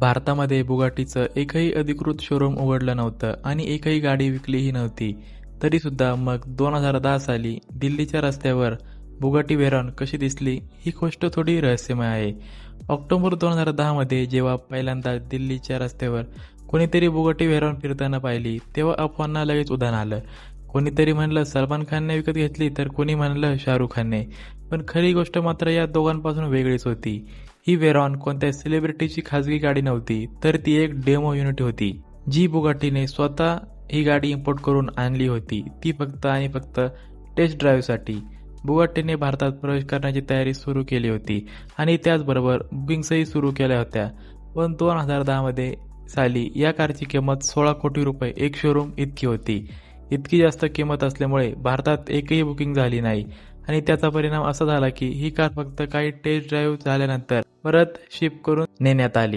भारतामध्ये बुगाटीचं एकही अधिकृत शोरूम उघडलं नव्हतं आणि एकही गाडी विकलीही नव्हती. तरीसुद्धा मग 2010 साली दिल्लीच्या रस्त्यावर बुगाटी व्हेरॉन कशी दिसली ही गोष्ट थोडी रहस्यमय आहे. ऑक्टोबर 2010 मध्ये जेव्हा पहिल्यांदा दिल्लीच्या रस्त्यावर कोणीतरी बुगाटी व्हेरॉन फिरताना पाहिली तेव्हा अफवांना लगेच उधाण आलं. कोणीतरी म्हणलं सलमान खानने विकत घेतली तर कोणी म्हणलं शाहरुख खानने. पण खरी गोष्ट मात्र या दोघांपासून वेगळीच होती. ही व्हेरॉन कोणत्या सेलिब्रिटीची खाजगी गाडी नव्हती, तर ती एक डेमो युनिट होती जी बुगाटीने स्वतः ही गाडी इम्पोर्ट करून आणली होती. ती फक्त आणि फक्त टेस्ट ड्राईव्हसाठी. बुगाटीने भारतात प्रवेश करण्याची तयारी सुरू केली होती आणि त्याचबरोबर बुकिंग्सही सुरू केल्या होत्या. पण 2010 मध्ये साली या कारची किंमत 16 कोटी रुपये एक शोरूम इतकी होती. इतकी जास्त किंमत असल्यामुळे भारतात एकही बुकिंग झाली नाही आणि त्याचा परिणाम असा झाला की ही कार फक्त काही टेस्ट ड्राईव्ह झाल्यानंतर परत शिप करून नेण्यात आली.